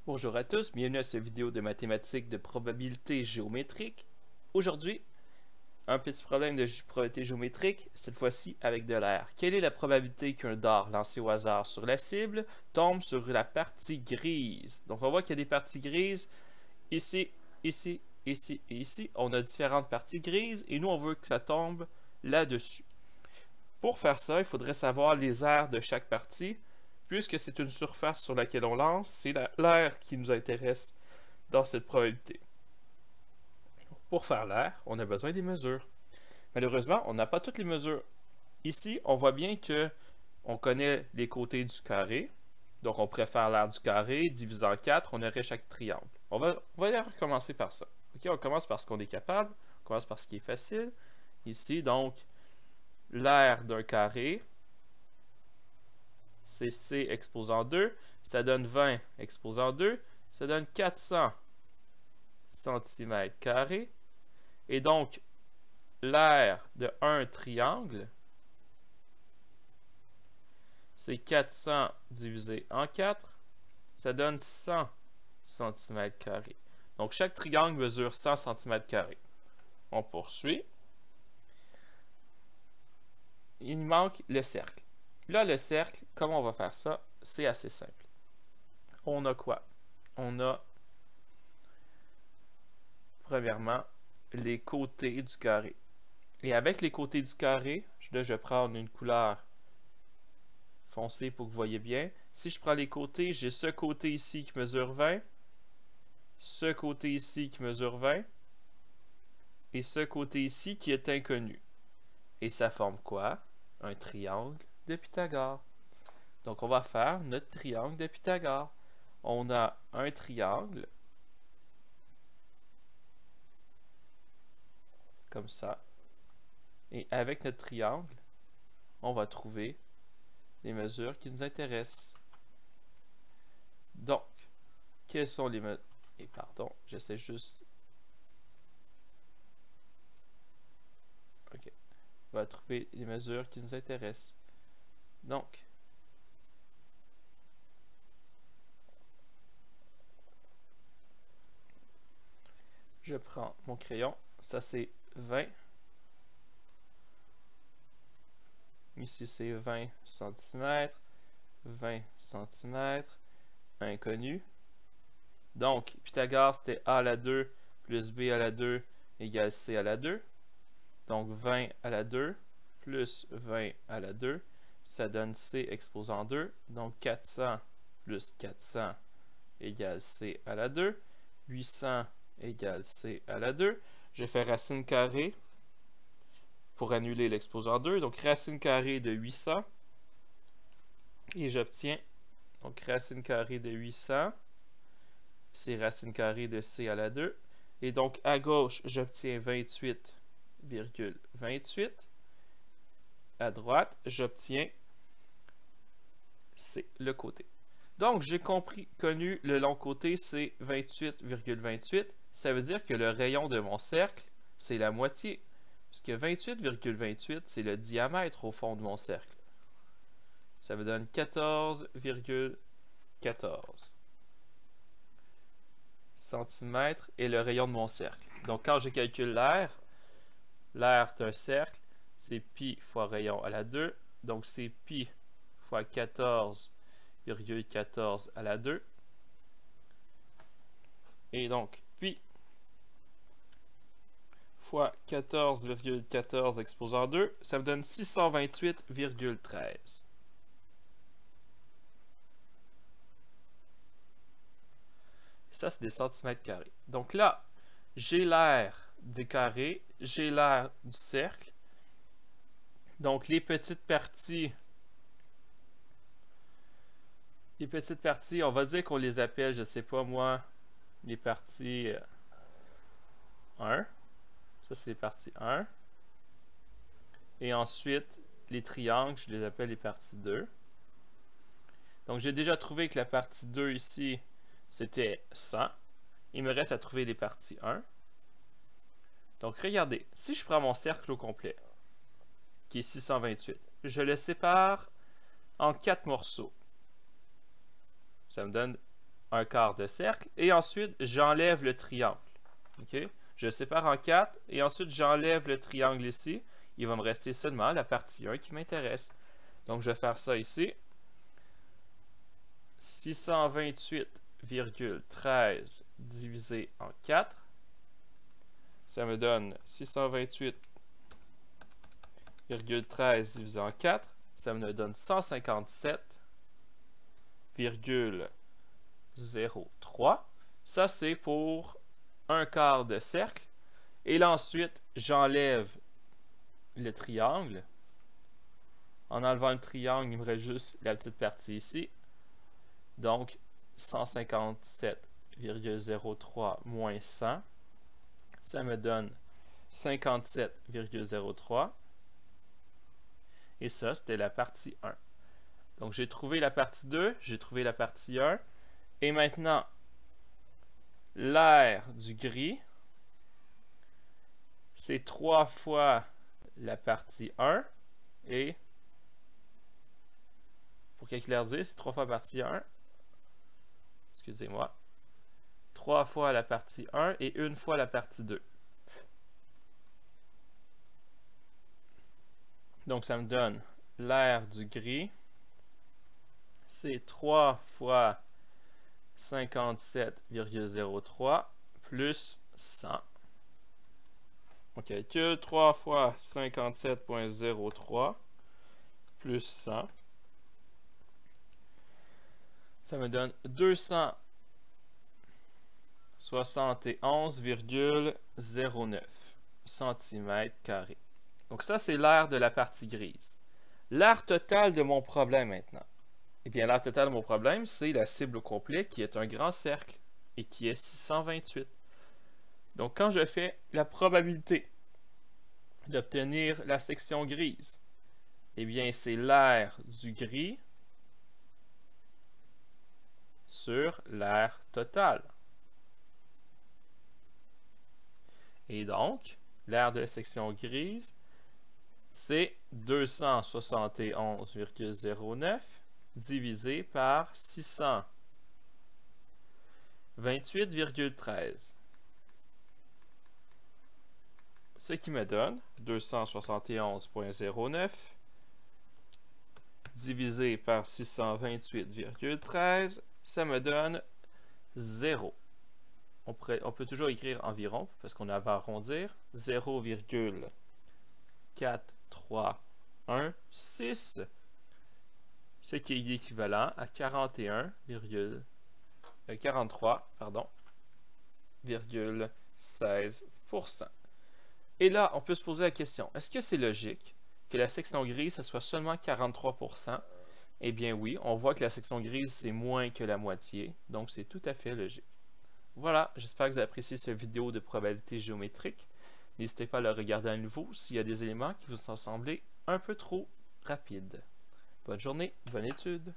Bonjour à tous, bienvenue à cette vidéo de mathématiques de probabilité géométrique. Aujourd'hui, un petit problème de probabilité géométrique, cette fois-ci avec de l'air. Quelle est la probabilité qu'un dard lancé au hasard sur la cible tombe sur la partie grise? Donc on voit qu'il y a des parties grises ici, ici, ici et ici. On a différentes parties grises et nous on veut que ça tombe là-dessus. Pour faire ça, il faudrait savoir les aires de chaque partie. Puisque c'est une surface sur laquelle on lance, c'est l'air qui nous intéresse dans cette probabilité. Pour faire l'air, on a besoin des mesures. Malheureusement, on n'a pas toutes les mesures. Ici, on voit bien que on connaît les côtés du carré. Donc, on pourrait faire l'air du carré, divisé en 4, on aurait chaque triangle. On va recommencer par ça. Okay, on commence par ce qu'on est capable, on commence par ce qui est facile. Ici, donc, l'air d'un carré, c'est C exposant 2, ça donne 20 exposant 2, ça donne 400 cm². Et donc, l'aire de un triangle, c'est 400 divisé en 4, ça donne 100 cm². Donc, chaque triangle mesure 100 cm². On poursuit. Il manque le cercle. Là, le cercle, comment on va faire ça? C'est assez simple. On a quoi? On a, premièrement, les côtés du carré. Et avec les côtés du carré, là, je vais prendre une couleur foncée pour que vous voyez bien. Si je prends les côtés, j'ai ce côté ici qui mesure 20, ce côté ici qui mesure 20, et ce côté ici qui est inconnu. Et ça forme quoi? Un triangle de Pythagore. Donc, on va faire notre triangle de Pythagore. On a un triangle, comme ça. Et avec notre triangle, on va trouver les mesures qui nous intéressent. Donc, quelles sont les mesures? Et pardon, j'essaie juste... OK. On va trouver les mesures qui nous intéressent. Donc, je prends mon crayon. Ça, c'est 20. Ici, c'est 20 cm. 20 cm. Inconnu. Donc, Pythagore, c'était A à la 2 plus B à la 2 égale C à la 2. Donc, 20 à la 2 plus 20 à la 2, ça donne C exposant 2. Donc, 400 plus 400 égale C à la 2. 800 égale C à la 2. Je fais racine carrée pour annuler l'exposant 2. Donc, racine carrée de 800. Et j'obtiens, donc, racine carrée de 800. C'est racine carrée de C à la 2. Et donc, à gauche, j'obtiens 28,28. À droite, j'obtiens C, le côté. Donc, j'ai connu le long côté, c'est 28,28. Ça veut dire que le rayon de mon cercle, c'est la moitié. Puisque 28,28, c'est le diamètre au fond de mon cercle. Ça me donne 14,14 cm et le rayon de mon cercle. Donc, quand je calcule l'air d'un cercle, c'est pi fois rayon à la 2. Donc, c'est pi fois 14,14 à la 2. Et donc, pi fois 14,14 exposant 2, ça me donne 628,13. Ça, c'est des centimètres carrés. Donc là, j'ai l'aire des carrés, j'ai l'aire du cercle. Donc, les petites parties, on va dire qu'on les appelle, je sais pas moi, les parties 1. Ça, c'est les parties 1. Et ensuite, les triangles, je les appelle les parties 2. Donc, j'ai déjà trouvé que la partie 2 ici, c'était 100. Il me reste à trouver les parties 1. Donc, regardez, si je prends mon cercle au complet, qui est 628, je le sépare en 4 morceaux. Ça me donne un quart de cercle. Et ensuite, j'enlève le triangle. Okay? Je le sépare en 4 et ensuite j'enlève le triangle ici. Il va me rester seulement la partie 1 qui m'intéresse. Donc je vais faire ça ici. 628,13 divisé en 4. Ça me donne 628,13 divisé en 4. Ça me donne 157,03. Ça c'est pour un quart de cercle. Et là ensuite, j'enlève le triangle. En enlevant le triangle, il me reste juste la petite partie ici. Donc, 157,03 moins 100. Ça me donne 57,03. Et ça, c'était la partie 1. Donc, j'ai trouvé la partie 2, j'ai trouvé la partie 1. Et maintenant, l'aire du gris, c'est 3 fois la partie 1. Et, pour calculer dire, c'est 3 fois la partie 1. Excusez-moi. 3 fois la partie 1 et 1 fois la partie 2. Donc, ça me donne l'aire du gris. C'est 3 fois 57,03 plus 100. On calcule 3 fois 57,03 plus 100. Ça me donne 271,09 cm². Donc ça, c'est l'aire de la partie grise. L'aire totale de mon problème maintenant. Eh bien, l'aire totale de mon problème, c'est la cible au complet qui est un grand cercle et qui est 628. Donc, quand je fais la probabilité d'obtenir la section grise, eh bien, c'est l'aire du gris sur l'aire totale. Et donc, l'aire de la section grise, c'est 271,09 divisé par 628,13. Ce qui me donne 271,09 divisé par 628,13, ça me donne 0. On peut toujours écrire environ, parce qu'on va arrondir, 0,4316, ce qui est équivalent à 43,16%. Et là, on peut se poser la question, est-ce que c'est logique que la section grise, ce soit seulement 43%? Eh bien oui, on voit que la section grise, c'est moins que la moitié, donc c'est tout à fait logique. Voilà, j'espère que vous avez apprécié cette vidéo de probabilité géométrique. N'hésitez pas à le regarder à nouveau s'il y a des éléments qui vous ont semblé un peu trop rapides. Bonne journée, bonne étude!